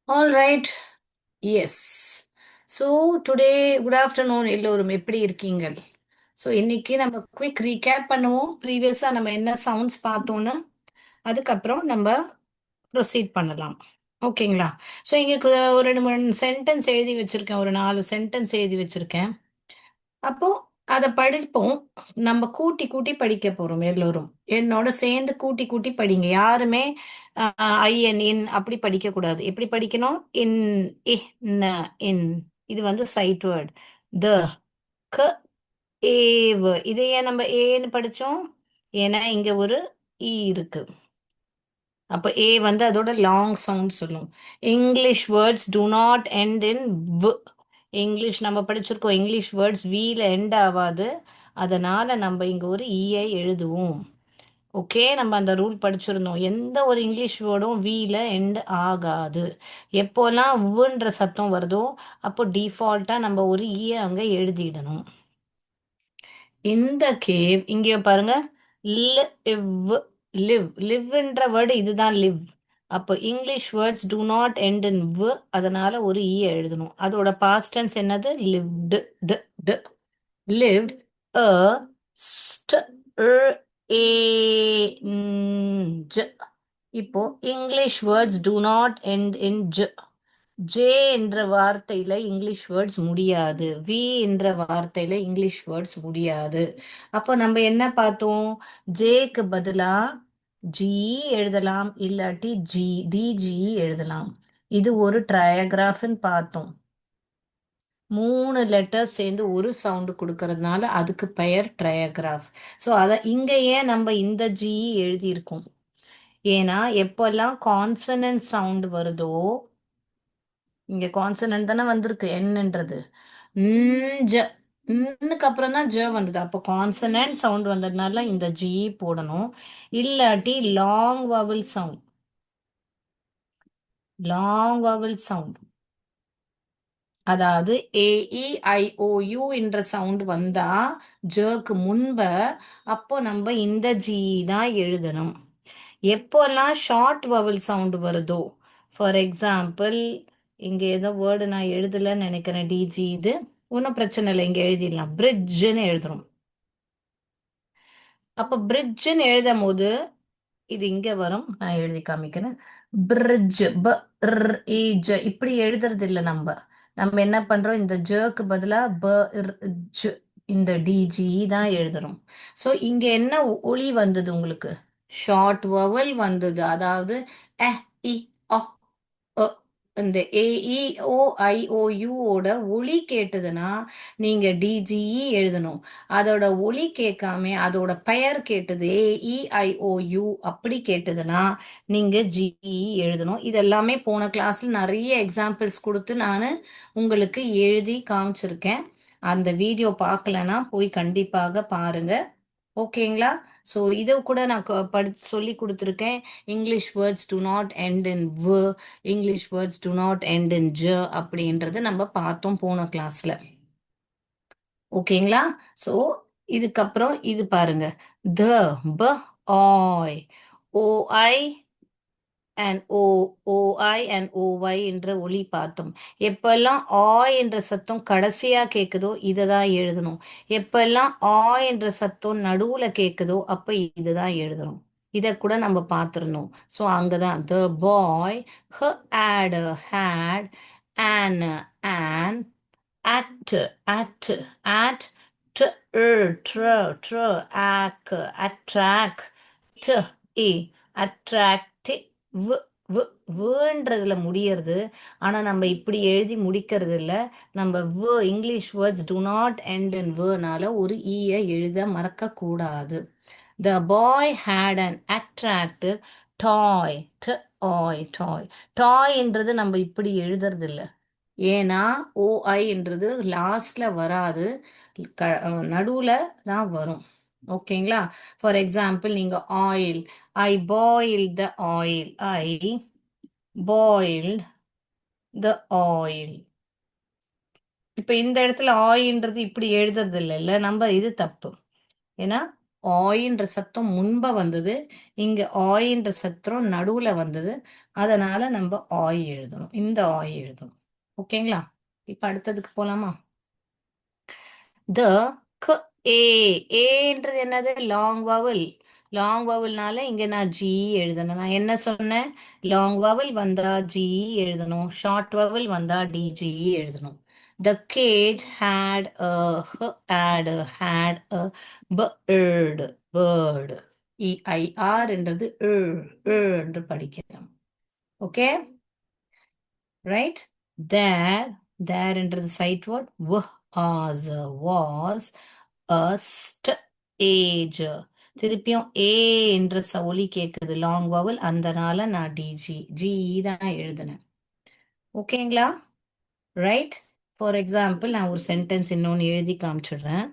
All right. Yes. So today, good afternoon எல்லோரும் எப்படி இருக்கீங்க? ஸோ இன்னைக்கு நம்ம குவிக் ரீகேப் பண்ணுவோம். ப்ரீவியஸாக நம்ம என்ன சவுண்ட்ஸ் பார்த்தோன்னு அதுக்கப்புறம் நம்ம ப்ரொசீட் பண்ணலாம். ஓகேங்களா? ஸோ இங்கே ஒரு ரெண்டு மூணு சென்டென்ஸ் எழுதி வச்சிருக்கேன். ஒரு 4 சென்டென்ஸ் எழுதி வச்சிருக்கேன். அப்போ அதை படிப்போம். நம்ம கூட்டி கூட்டி படிக்க போறோம் எல்லோரும். என்னோட சேர்ந்து கூட்டி கூட்டி படிங்க. யாருமே ஐஎன் இன் அப்படி படிக்க கூடாது. எப்படி படிக்கணும்? இன் ந இன். இது வந்து சைட் வேர்ட். த க ஏவ். இதை ஏன் நம்ம ஏன்னு படிச்சோம்? ஏன்னா இங்க ஒரு இ இருக்கு. அப்போ ஏ வந்து அதோட லாங் சவுண்ட் சொல்லும். English words do not end in வ். இங்கிலீஷ் நம்ம படிச்சிருக்கோம். இங்கிலீஷ் வேர்ட்ஸ் வீல எண்ட் ஆகாது. அதனால நம்ம இங்க ஒரு ஈஐ எழுதுவோம். ஓகே, நம்ம அந்த ரூல் படிச்சிருந்தோம். எந்த ஒரு இங்கிலீஷ் வேர்டும் வீல எண்ட் ஆகாது. எப்போல்லாம் உன்ற சத்தம் வருதோ அப்போ டிஃபால்ட்டா நம்ம ஒரு ஈயை அங்க எழுதிடணும். இந்த கேவ் இங்கே பாருங்க. லிவ். லிவ்ன்ற வேர்டு இதுதான் லிவ். அப்போ English words do not end in v. அதனால ஒரு ஈ எழுதணும். அதோட பாஸ்ட் டென்ஸ் என்னது? லிவ்டு. D d lived. அ ஸ்ட் ஏ ஜ. இப்போ English words do not end in j. J என்ற வார்த்தையில இங்கிலீஷ் வேர்ட்ஸ் முடியாது. வி என்ற வார்த்தையில இங்கிலீஷ் வேர்ட்ஸ் முடியாது. அப்போ நம்ம என்ன பார்த்தோம்? ஜேக்கு பதிலா ஜி எழுதலாம், இல்லாட்டி டிஜி எழுதலாம். இது ஒரு ட்ரையாகிராஃப்னு பார்த்தோம். 3 லெட்டர்ஸ் சேர்ந்து ஒரு சவுண்டு கொடுக்கறதுனால அதுக்கு பெயர் ட்ரையாகிராஃப். ஸோ அதை இங்க ஏன் நம்ம இந்த ஜி எழுதியிருக்கோம்? ஏன்னா எப்பெல்லாம் கான்சனன்ட் சவுண்ட் வருதோ, இங்க கான்சனன்ட் தானே வந்திருக்கு என்னன்றது. ஜ. ன்னுக்கு அப்புறம் தான் ஜ வந்தது. அப்போ கான்சனன்ட் சவுண்ட் வந்ததுனால இந்த ஜி போடணும். இல்லாட்டி long vowel sound. Long vowel sound அதாவது ஏஇஐஓயு என்ற சவுண்ட் வந்தா ஜக்கு முன்ப, அப்போ நம்ம இந்த ஜி தான் எழுதணும். எப்போல்லாம் ஷார்ட் வவல் சவுண்ட் வருதோ, ஃபார் எக்ஸாம்பிள் இங்கே ஏதோ வேர்டு நான் எழுதலைன்னு நினைக்கிறேன். டிஜி இது ஒன்றும் பிரச்சனை இல்லை, இங்கே எழுதிடலாம். பிரிட்ஜுன்னு எழுதுறோம். அப்போ பிரிட்ஜுன்னு எழுதும் போது இது இங்க வரும். நான் எழுதி காமிக்கிறேன். பிரிட்ஜ். இப்படி எழுதுறது இல்லை. நம்ம நம்ம என்ன பண்றோம்? இந்த ஜக்கு பதிலா ஜ, இந்த டிஜி தான் எழுதுறோம். ஸோ இங்க என்ன ஒலி வந்தது உங்களுக்கு? ஷார்ட் வவல் வந்தது. அதாவது அ இ அ அ. இந்த ஏஇஓஐஓயூவோட ஒலி கேட்டதுன்னா நீங்க டிஜிஇ எழுதணும். அதோட ஒலி கேட்காம அதோட பெயர் கேட்டது ஏஇஐஓயு அப்படி கேட்டதுன்னா நீங்க ஜிஇ எழுதணும். இதெல்லாமே போன கிளாஸ்ல நிறைய எக்ஸாம்பிள்ஸ் கொடுத்து நான் உங்களுக்கு எழுதி காமிச்சிருக்கேன். அந்த வீடியோ பார்க்கலன்னா போய் கண்டிப்பாக பாருங்க. ஓகேங்களா? ஸோ இதை கூட நான் சொல்லி கொடுத்துருக்கேன். English words do not end in v, English words do not end in j அப்படின்றது நம்ம பார்த்தோம் போன கிளாஸ்ல. ஓகேங்களா? ஸோ இதுக்கப்புறம் இது பாருங்க. த ப ஆய் ஓஐ அண்ட் ஓஐ அண்ட் ஓஒய் என்ற ஒலி பார்த்தோம். எப்பெல்லாம் ஆய் என்ற சத்தம் கடைசியா கேட்குதோ இதை தான் எழுதணும். எப்பெல்லாம் ஆய் என்ற சத்தம் நடுவுல கேட்குதோ அப்ப இதுதான் எழுதணும். இதை கூட நம்ம பார்த்துருந்தோம். ஸோ அங்கதான் the boy hate hate an an at at at t tr tr ac attract t e attractive வேர்ன்றதுல முடியறது. ஆனா நம்ம இப்படி எழுதி முடிக்கிறது இல்ல. நம்ம English words do not end in வேர்னால ஒரு ஈய எழுத மறக்க கூடாது. The boy hate an attractive toy. Toy டாய்ன்றது நம்ம இப்படி எழுதுறது இல்ல. ஏன்னா ஓஐ என்றது லாஸ்ட்ல வராது, நடுவுல தான் வரும். ஓகேங்களா? ஃபார் எக்ஸாம்பிள் நீங்க ஆயில், ஐ பாயில் த ஆயில், ஐ பாயில்ட் த ஆயில். இப்ப இந்த இடத்துல ஆயின்றது இப்படி எழுதுறது இல்லைல்ல, நம்ம இது தப்பு. ஏன்னா ஆயின்ற சத்தம் முன்ப வந்தது. இங்க ஆயின்ற சத்தம் நடுவுல வந்தது. அதனால நம்ம ஆய் எழுதணும். இந்த ஆய் எழுதணும். ஓகேங்களா? இப்ப அடுத்ததுக்கு போலாமா? த க ஏ ஏன்றது என்னது? Long vowel. லாங் வவல்னால இங்க நான் ஜி எழுதணும். நான் என்ன சொன்னேன்? லாங் வவல் வந்தா ஜி எழுதணும். ஷார்ட் வவல் வந்தா டிஜி எழுதணும். The cage hate a had a bird bird EIR என்றது என்று படிக்கிறோம். Okay, right. தேர் தேர்ன்றது sight word. was a stage. திருப்பியும் ஏ என்ற ஒலி கேட்குது, லாங் வவல், அந்தனால நான் டிஜி ஜி தான் எழுதினேன். ஓகேங்களா? ரைட். ஃபார் எக்ஸாம்பிள் நான் ஒரு சென்டென்ஸ் இன்னொன்று எழுதி காமிச்சிடுறேன்.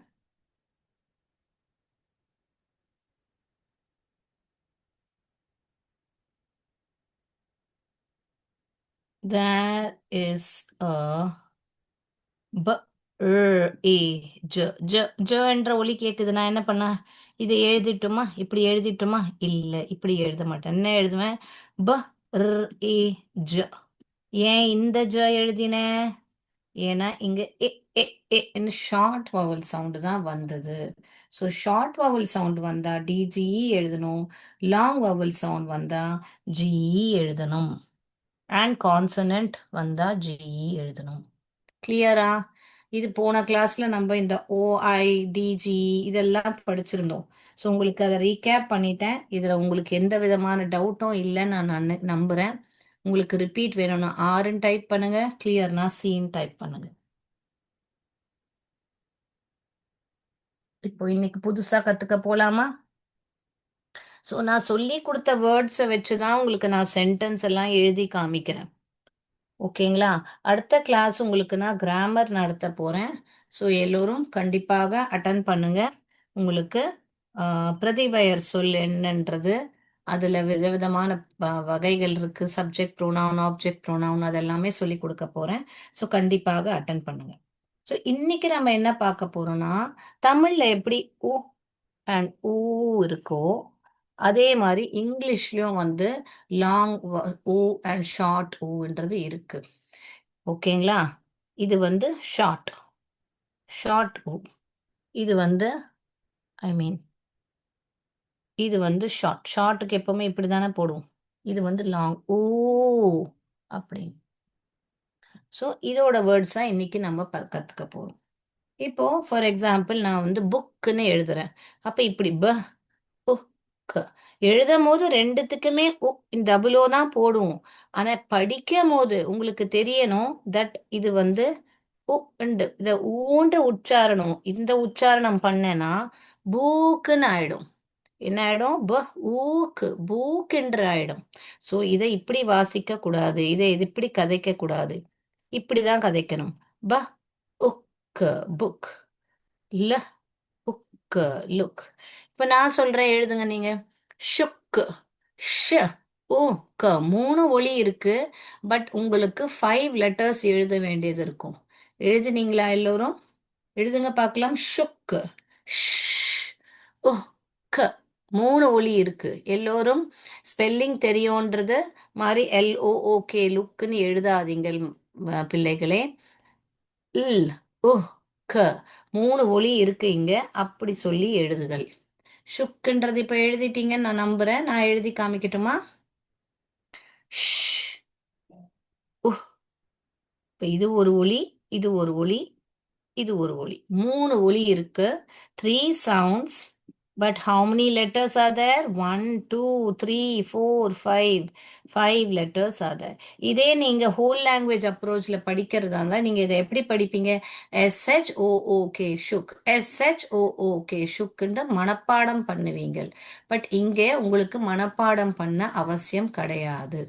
There is a ஏ ஜ ஜ ஜ என்ற ஒலி கேட்குது. நான் என்ன பண்ணேன்? இதை எழுதிட்டுமா? இப்படி எழுதிட்டுமா? இல்லை, இப்படி எழுத மாட்டேன். என்ன எழுதுவேன்? ப ஏ ஜ. ஏன் இந்த ஜ எழுதினேன்? ஏன்னா இங்க ஏ ஏ ஏன்னு ஷார்ட் வவல் சவுண்டு தான் வந்தது. ஸோ ஷார்ட் வவல் சவுண்ட் வந்தா டிஜிஇ எழுதணும். லாங் வவல் சவுண்ட் வந்தா ஜிஇ எழுதணும். அண்ட் கான்சனன்ட் வந்தா ஜிஇ எழுதணும். கிளியரா? இது போன கிளாஸ்ல நம்ம இந்த ஓஐ டிஜி இதெல்லாம் படிச்சிருந்தோம். ஸோ உங்களுக்கு அதை ரீகேப் பண்ணிட்டேன். இதில் உங்களுக்கு எந்த விதமான டவுட்டும் இல்லைன்னு நான் நம்புகிறேன். உங்களுக்கு ரிப்பீட் வேணும்னா ஆர்ன்னு டைப் பண்ணுங்க, கிளியர்னா சின்னு டைப் பண்ணுங்க. இப்போ இன்னைக்கு புதுசா கத்துக்க போலாமா? ஸோ நான் சொல்லி கொடுத்த வேர்ட்ஸை வச்சு தான் உங்களுக்கு நான் சென்டென்ஸ் எல்லாம் எழுதி காமிக்கிறேன். ஓகேங்களா? அடுத்த கிளாஸ் உங்களுக்கு நான் கிராமர் நடத்த போறேன். ஸோ எல்லோரும் கண்டிப்பாக அட்டன் பண்ணுங்க. உங்களுக்கு பிரதிபெயர் சொல் என்னன்றது, அதுல விதவிதமான வகைகள் இருக்கு. சப்ஜெக்ட் ப்ரோனவுன், ஆப்ஜெக்ட் ப்ரோனவுன், அதெல்லாமே சொல்லி கொடுக்க போறேன். ஸோ கண்டிப்பாக அட்டன் பண்ணுங்க. ஸோ இன்னைக்கு நம்ம என்ன பார்க்க போறோம்னா, தமிழ்ல எப்படி உ அண்ட் ஊ இருக்கோ, அதே மாதிரி இங்கிலீஷ்லயும் வந்து லாங் ஊ அண்ட் ஷார்ட் ஊன்றது இருக்கு. ஓகேங்களா? இது வந்து ஷார்ட் ஷார்ட் ஊ. இது வந்து ஐ மீன் இது வந்து ஷார்ட்டுக்கு எப்பவுமே இப்படி தானே போடுவோம். இது வந்து லாங் ஊ அப்படி. ஸோ இதோட வேர்ட்ஸ் தான் இன்னைக்கு நம்ம கத்துக்க போறோம். இப்போ ஃபார் எக்ஸாம்பிள் நான் வந்து புக்குன்னு எழுதுறேன். அப்ப இப்படி புக் எழுதும் போது ரெண்டுத்துக்குமே டபுள் ஓ தான் போடுவோம். ஆனா படிக்கும் போது உங்களுக்கு தெரியணும் தட் இது வந்து உண்டு. இத ஊன்ற உச்சாரணம், இந்த உச்சாரணம் பண்ணேன்னா பூக்குன்னு ஆயிடும். என்ன ஆயிடும்? ஊக்கு பூக் என்று ஆயிடும். சோ இதை இப்படி வாசிக்க கூடாது, இதை இது இப்படி கதைக்க கூடாது. இப்படிதான் கதைக்கணும். ப உக் புக். ல உக் லுக். இப்ப நான் சொல்றேன், எழுதுங்க நீங்க. ஷுக் ஷ க 3 ஒலி இருக்கு. பட் உங்களுக்கு 5 லெட்டர்ஸ் எழுத வேண்டியது இருக்கும். எழுதுனீங்களா எல்லோரும்? எழுதுங்க பார்க்கலாம். ஷுக் ஷ் ஓ க 3 ஒலி இருக்கு. எல்லோரும் ஸ்பெல்லிங் தெரியும்ன்றது மாதிரி LOOK லுக்குன்னு எழுதாதீங்கள் பிள்ளைகளே. இல் உ க 3 ஒலி இருக்கு இங்க. அப்படி சொல்லி எழுதுகள். ஷுக்குன்றது இப்ப எழுதிட்டீங்கன்னு நான் நம்புறேன். நான் எழுதி காமிக்கட்டுமா? ஷ் உ. இப்ப இது ஒரு ஒலி, இது ஒரு ஒலி, இது ஒரு ஒலி. 3 ஒலி இருக்கு. 3 sounds. But how many letters are there? 1, 2, 3, 4, 5. 5 letters are there. இதே நீங்க whole language approachல படிக்கிறதா இருந்தா நீங்க இதை எப்படி படிப்பீங்க? SHOOK ஷுக், SHOOK ஷுக்குன்னு மனப்பாடம் பண்ணுவீங்க. பட் இங்கே உங்களுக்கு மனப்பாடம் பண்ண அவசியம் கிடையாது.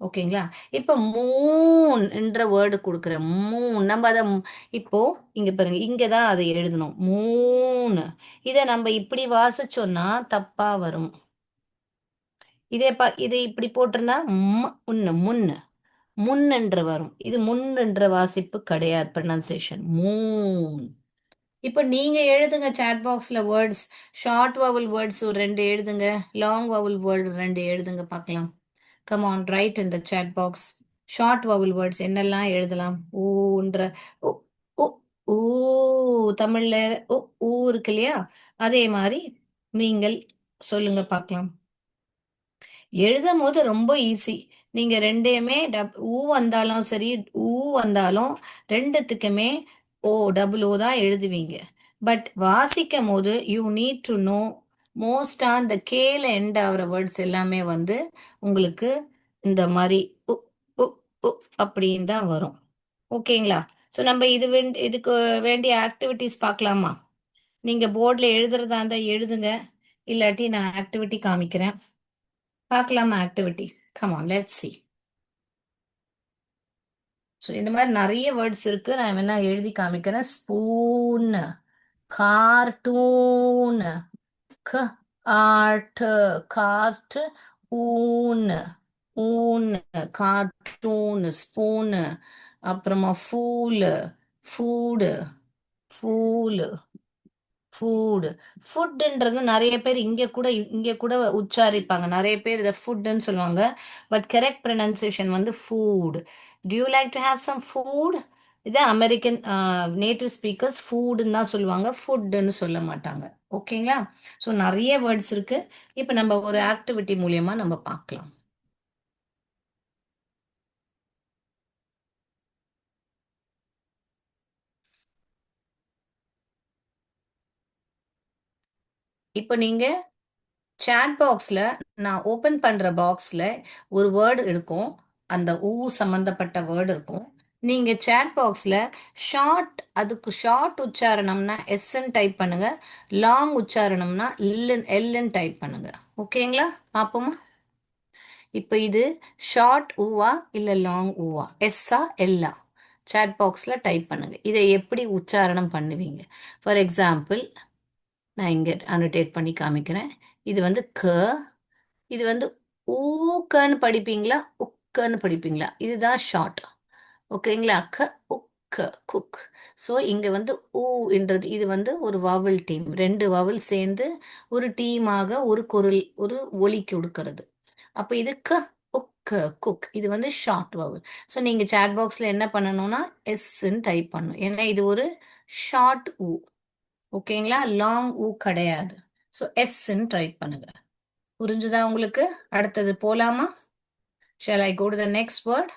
ஓகேங்களா? இப்ப மூன் என்ற வேர்டு கொடுக்குறேன். மூன் நம்ம அதை இப்போ இங்க பாருங்க, இங்க தான் அதை எழுதணும். மூணு. இதை நம்ம இப்படி வாசிச்சோம்னா தப்பா வரும். இதை இப்படி போட்டிருந்தா முன்னு முன் என்று வரும். இது முன் என்ற வாசிப்பு கிடையாது. Pronunciation Moon. இப்போ நீங்க எழுதுங்க சாட் பாக்ஸ்ல வேர்ட்ஸ். ஷார்ட் வவல் வேர்ட்ஸ் ஒரு ரெண்டு எழுதுங்க. லாங் வவல் வேர்டு ரெண்டு எழுதுங்க பார்க்கலாம். Come on, right in the chat box. Short vowel words என்னெல்லாம் எழுதலாம்? ஊன்ற ஊ ஊ ஊ தமிழ்ல ஊ ஊ இருக்கு இல்லையா? அதே மாதிரி நீங்கள் சொல்லுங்க பார்க்கலாம். எழுதும் போது ரொம்ப ஈஸி. நீங்க ரெண்டையுமே ஊ வந்தாலும் சரி, ஊ வந்தாலும் ரெண்டுத்துக்குமே டபுள் ஓ தான் எழுதுவீங்க. பட் வாசிக்கும் போது யூ நீட் டு நோ மோஸ்டா இந்த கேல எண்ட் ஆகிற வேர்ட்ஸ் எல்லாமே வந்து உங்களுக்கு இந்த மாதிரி உ உ உ அப்படின்னு தான் வரும். ஓகேங்களா? ஸோ நம்ம இதுக்கு வேண்டிய ஆக்டிவிட்டிஸ் பார்க்கலாமா? நீங்க போர்டில் எழுதுறதா இருந்தால் எழுதுங்க. இல்லாட்டி நான் ஆக்டிவிட்டி காமிக்கிறேன். பார்க்கலாமா activity? Come on, let's see. So இந்த மாதிரி நிறைய வேர்ட்ஸ் இருக்கு. நான் வேணா எழுதி காமிக்கிறேன். ஸ்பூன், கார்ட்டூன், க ஆர்ட், கார்ட், ஊன், ஊன், கார்ட்டூன், ஸ்பூனு, அப்புறமா ஃபூலு, ஃபூடு, ஃபூலு, ஃபுட். ஃபுட்ன்றது நிறைய பேர் இங்க கூட உச்சாரிப்பாங்க. நிறைய பேர் இதை ஃபுட்ன்னு சொல்லுவாங்க. பட் கரெக்ட் ப்ரனன்சியேஷன் வந்து food. Do you like to have some food? இது அமெரிக்கன் நேட்டிவ் ஸ்பீக்கர்ஸ் ஃபுட்ன்னு தான் சொல்லுவாங்க, ஃபுட்ன்னு சொல்ல மாட்டாங்க. ஓகேங்களா? ஸோ நிறைய வேர்ட்ஸ் இருக்கு. இப்போ நம்ம ஒரு ஆக்டிவிட்டி மூலியமா நம்ம பார்க்கலாம். இப்போ நீங்க சாட் பாக்ஸில், நான் ஓப்பன் பண்ணுற பாக்ஸில் ஒரு வேர்டு இருக்கும். அந்த சம்மந்தப்பட்ட வேர்டு இருக்கும். நீங்கள் சாட் பாக்ஸில் அதுக்கு ஷார்ட் உச்சாரணம்னா எஸ்ன்னு டைப் பண்ணுங்க. லாங் உச்சாரணம்னா எல்லுன்னு டைப் பண்ணுங்க. ஓகேங்களா? பார்ப்போமா? இப்போ இது ஷார்ட் ஊவா இல்லை லாங் ஊவா, எஸ்ஸா எல்லா? சாட் பாக்ஸில் டைப் பண்ணுங்க. இதை எப்படி உச்சாரணம் பண்ணுவீங்க? ஃபார் எக்ஸாம்பிள், நான் இங்கே அனோடேட் பண்ணி காமிக்கிறேன். இது வந்து இது வந்து ஊக்கன்னு படிப்பீங்களா, உக்கன்னு படிப்பீங்களா? இதுதான் ஷார்ட். ஓகேங்களா? உக்க, குக். ஸோ இங்கே வந்து ஊன்றது இது வந்து ஒரு வவல் டீம். ரெண்டு வவல் சேர்ந்து ஒரு டீமாக ஒரு ஒலி கொடுக்கறது. அப்போ இது உக்க, குக். இது வந்து ஷார்ட் வவல். ஸோ நீங்கள் சாட் பாக்ஸில் என்ன பண்ணணும்னா எஸ்ன்னு டைப் பண்ணணும். ஏன்னா இது ஒரு ஷார்ட் ஓகேங்களா? லாங் கிடையாது. ஸோ எஸ்ன்னு டைப் பண்ணுங்க. புரிஞ்சுதா உங்களுக்கு? அடுத்தது போலாமா? Shall I go to the next word?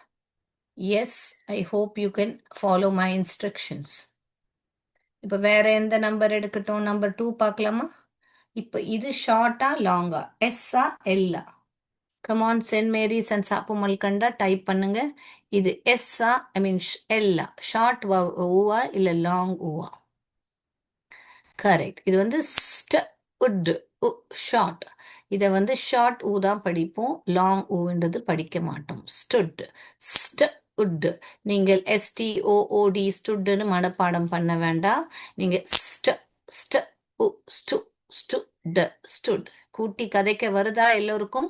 Yes, I hope you can follow my instructions. இப்போ வேற எந்த நம்பர் எடுக்கட்டும்? நம்பர் 2 பார்க்கலாமா? இப்போ இது ஷார்ட்டா லாங்கா, எஸ்ஸா எல்லா? கமான், சென்ட் மேரிஸ் அண்ட் சாப்பு மல்கண்டா டைப் பண்ணுங்க. இது எஸ்ஸா, ஐ மீன் எல்லா? ஷார்ட் ஊவா இல்லை லாங் ஊவா? கரெக்ட். இது வந்து உட், ஷார்ட். இதை வந்து ஷார்ட் ஊ தான் படிப்போம், லாங் ஊன்றது படிக்க மாட்டோம். உட். நீங்கள் STOOD ஸ்டுட்னு மனப்பாடம் பண்ண வேண்டாம். நீங்க ஸ்ட உ ஸ்டு ஸ்டுட் கூட்டி கதைக்க வருதா எல்லோருக்கும்?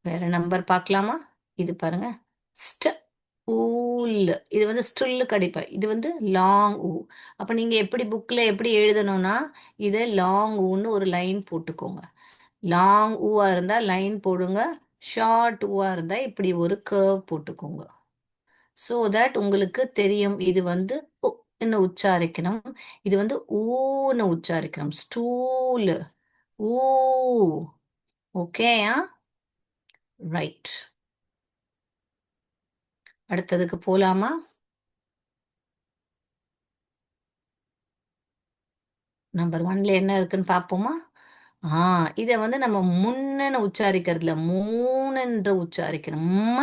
வேற நம்பர் பார்க்கலாமா? இது பாருங்க, ஸ்ட ஊல். இது வந்து ஸ்டுல்லு கடிப்பேன். இது வந்து லாங் ஊ. அப்போ நீங்கள் எப்படி புக்கில் எப்படி எழுதணும்னா, இதை லாங் ஊன்னு ஒரு லைன் போட்டுக்கோங்க. லாங் ஊவா இருந்தால் லைன் போடுங்க. ஷார்ட் ஊவா இருந்தால் இப்படி ஒரு கர்வ் போட்டுக்கோங்க. ஸோ தட் உங்களுக்கு தெரியும் இது வந்து உன்னு உச்சாரிக்கணும், இது வந்து ஊன்னு உச்சாரிக்கணும். ஸ்டூல், ஊ. ஓகேயா? ரைட். அடுத்ததுக்கு போலாமா? நம்பர் 1ல என்ன இருக்குன்னு பார்ப்போமா? இதை வந்து நம்ம முன்னன்னு உச்சாரிக்கிறதுல மூணுன்ற உச்சாரிக்கணும்.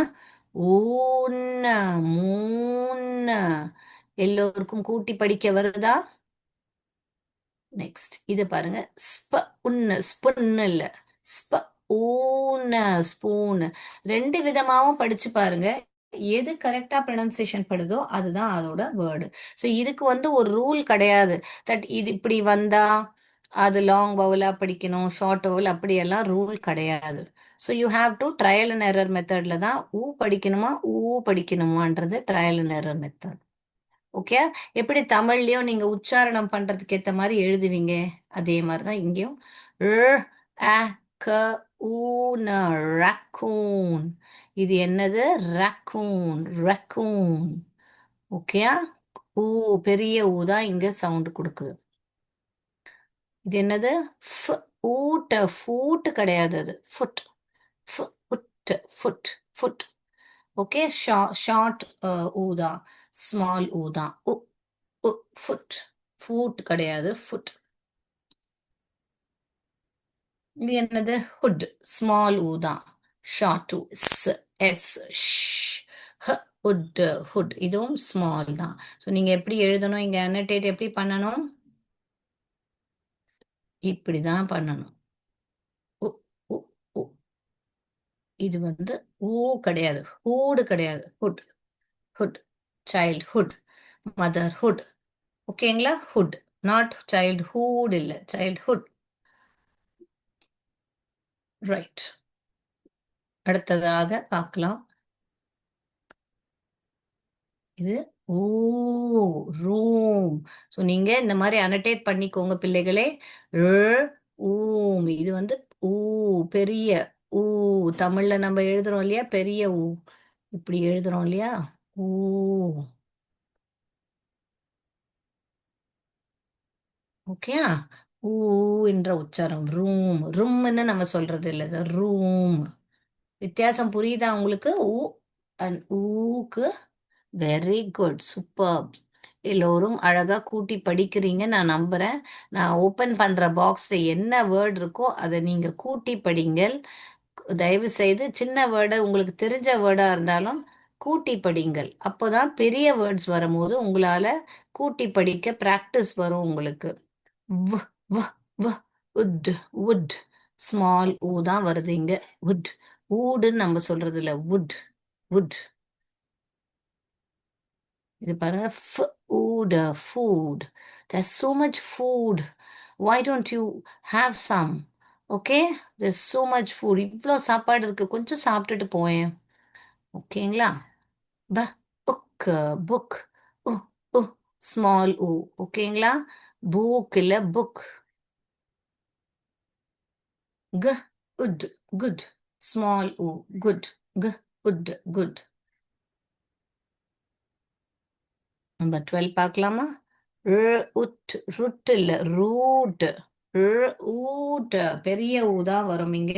ஊன்ன, மூன்ன. எல்லோருக்கும் கூட்டி படிக்க வருதா? நெக்ஸ்ட் இது பாருங்க, ஸ்புன்னு இல்ல, ஸ்ப ஊன, ஸ்பூன். ரெண்டு விதமாவும் படிச்சு பாருங்க. எது கரெக்டா ப்ரொனன்சியேஷன் படுதோ அதுதான் அதோட வேர்டு. ஸோ இதுக்கு வந்து ஒரு ரூல் கிடையாது. தட் இது இப்படி வந்தா அது லாங் வவுலா படிக்கணும், ஷார்ட் வவுல் அப்படியெல்லாம் ரூல் கிடையாது. So you have to trial and error மெத்தட்ல தான் படிக்கணுமா படிக்கணுமான்றது trial and error method. Okay. எப்படி தமிழ்லயும் நீங்க உச்சாரணம் பண்றதுக்கு ஏத்த மாதிரி எழுதுவீங்க, அதே மாதிரி தான் இங்கேயும். ர் அ க ஊன ரக்கூன். இது என்னது? ரக்கூன். ரக்கூன். ஓகேயா? ஊ, பெரிய ஊ தான் இங்க சவுண்ட் கொடுக்குது. இது என்னது? ஃப். ஊட்ட. ஃபூட் கிடையாது, அது foot. Foot. Foot. Foot. Okay. Short ஊதா, ஸ்மால் ஊதா. ஃபுட். ஃபுட் கிடையாது, ஃபுட். இது என்னது? ஹுட். ஸ்மால் ஊதா, short yes. Yes. Hood. Hood. இதுவும் ஸ்மால் தான். ஸோ நீங்க எப்படி எழுதணும், இங்க அனடேட் எப்படி பண்ணணும்? இப்படி தான் பண்ணணும். உ, உ, உ. இது வந்து ஊ கிடையாது, ஹூடு கிடையாது, ஹுட். ஹுட். சைல்ட்ஹுட். மதர்ஹுட். ஓகேங்களா? ஹுட். நாட் சைல்ட்ஹுட், இல்லை சைல்ட்ஹுட். ரைட். அடுத்ததாக பார்க்கலாம். இது ஊ, ரூம். ஸோ நீங்க இந்த மாதிரி அனடேட் பண்ணிக்கோங்க பிள்ளைகளே. ர், ஊம். இது வந்து ஊ, பெரிய ஊ. தமிழ்ல நம்ம எழுதுறோம் இல்லையா, பெரிய ஊ. இப்படி எழுதுறோம் இல்லையா, ஊ. ஓகேயா? ஊ என்ற உச்சாரம். ரூம். ரூம்னு நம்ம சொல்றது இல்லை, இது ரூம். வித்தியாசம் புரியுதா உங்களுக்கு? ஊ அண்ட் ஊக்கு. Very good, super. எல்லோரும் அழகா கூட்டி படிக்கிறீங்க நான் நம்புறேன். நான் ஓபன் பண்ற பாக்ஸ்ல என்ன வேர்ட் இருக்கோ அதை நீங்க கூட்டி படிங்கள். தயவு செய்து சின்ன வேர்டை, உங்களுக்கு தெரிஞ்ச வேர்டா இருந்தாலும் கூட்டி படிங்கள். அப்போதான் பெரிய வேர்ட்ஸ் வரும்போது உங்களால கூட்டி படிக்க பிராக்டிஸ் வரும் உங்களுக்கு. வ வ வ உட். வுட். ஸ்மால் ஊ தான் வருது இங்க. வுட். ஊடுன்னு நம்ம சொல்றது இல்ல, வுட். வுட். இது பாருங்க, food, food. There's so much food. Why don't you have some? Okay? There's so much food. இவ்வளோ சாப்பாடு இருக்கு, கொஞ்சம் சாப்பிட்டுட்டு போயேன். ஓகேங்களா? ப, புக். புக். உ, உ. ஸ்மால் ஊ. ஓகேங்களா? புக் இல்ல, புக். க, உட். குட். ஸ்மால் ஊ. குட். க, உட். குட். நம்பர் 12 பார்க்கலாமா? உட். ருட் இல்ல, ரூட். ஊட். பெரிய ஊ தான் வரும் இங்க.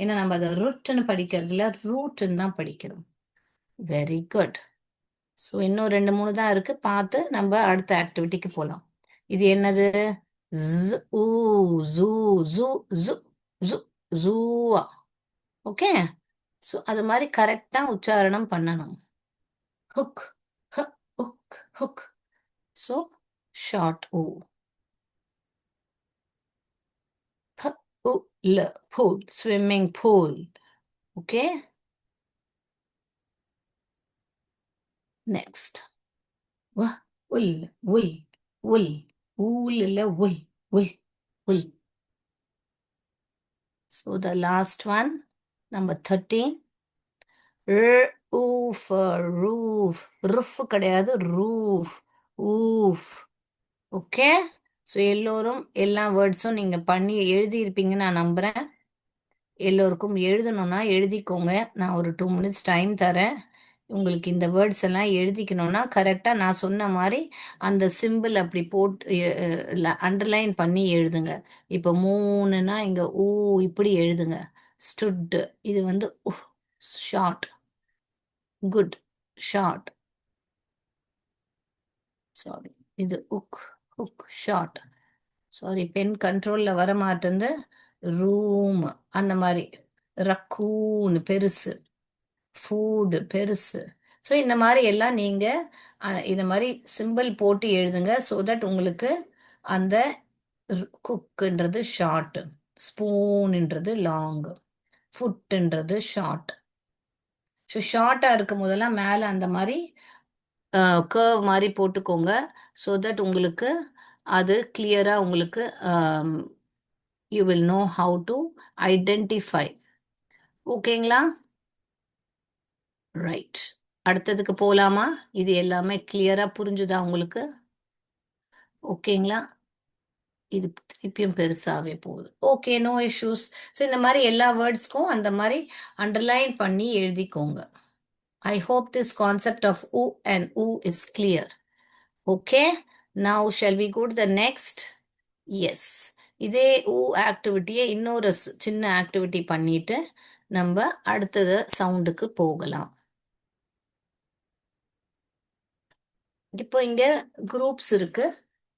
ஏன்னா நம்ம அதை ருட்னு படிக்கிறதுல ரூட்னு தான் படிக்கிறோம். Very good. ஸோ இன்னும் 2 3 தான் இருக்கு, பார்த்து நம்ம அடுத்த ஆக்டிவிட்டிக்கு போகலாம். இது என்னது? ஸ், ஊ, ஜூ. ஜூ. ஜூ. ஜூ. ஜூவா. ஓகே. ஸோ அது மாதிரி கரெக்டா உச்சாரணம் பண்ணணும். ஹுக். ஹ, உக். ஹுக். ஸோ ஷார்ட் ஊ. P, U, L, pool, swimming pool. Okay, next. W, wool, wool, wool, wool, இல்ல, wool, wool, wool. So the last one, number 13. Roof, roof, roof கிடையாது, roof, roof. ஓகே. ஸோ எல்லோரும் எல்லா வேர்ட்ஸும் நீங்க பண்ணி எழுதியிருப்பீங்கன்னு நான் நம்புறேன். எல்லோருக்கும் எழுதணும்னா எழுதிக்கோங்க. நான் ஒரு 2 minutes டைம் தரேன். உங்களுக்கு இந்த வேர்ட்ஸ் எல்லாம் எழுதிக்கணும்னா கரெக்டாக நான் சொன்ன மாதிரி அந்த சிம்பிள் அப்படி போட்டு அண்டர்லைன் பண்ணி எழுதுங்க. இப்போ 3னா இங்கே ஊ இப்படி எழுதுங்க. ஸ்டுட். இது வந்து ஷார்ட். குட். ஷார்ட். சாரி, இது உக். ஹுக். ஷார்ட். சாரி, பென் கண்ட்ரோலில் வர மாட்டேங்குது. ரூம் அந்த மாதிரி. ரக்கூன் பெருசு. ஃபுட் பெருசு. ஸோ இந்த மாதிரி எல்லாம் நீங்கள் இந்த மாதிரி சிம்பிள் போட்டு எழுதுங்க. ஸோ தட் உங்களுக்கு அந்த குக்குன்றது ஷார்ட், ஸ்பூன்ன்றது லாங், ஃபுட்டுன்றது ஷார்ட். ஸோ ஷார்ட்டாக இருக்கும் போதெல்லாம் மேலே அந்த மாதிரி கர்வ் மாதிரி போட்டுக்கோங்க. ஸோ தட் உங்களுக்கு அது கிளியராக உங்களுக்கு you will know how to identify. ஓகேங்களா? ரைட். அடுத்ததுக்கு போலாமா? இது எல்லாமே கிளியரா புரிஞ்சுதா உங்களுக்கு? ஓகேங்களா? இது திருப்பியும் பெருசாவே போகுது. Okay, no issues. ஸோ இந்த மாரி எல்லா வேர்ட்ஸ்க்கும் அந்த மாரி அண்டர்லைன் பண்ணி எழுதிக்கோங்க. I hope this concept of oo and oo is clear. Okay, now shall we go to the next? Yes. இதே ஊ ஆக்டிவிட்டியை இன்னொரு சின்ன ஆக்டிவிட்டி பண்ணிட்டு நம்ம அடுத்தது சவுண்டுக்கு போகலாம். இப்போ இங்க குரூப்ஸ் இருக்கு.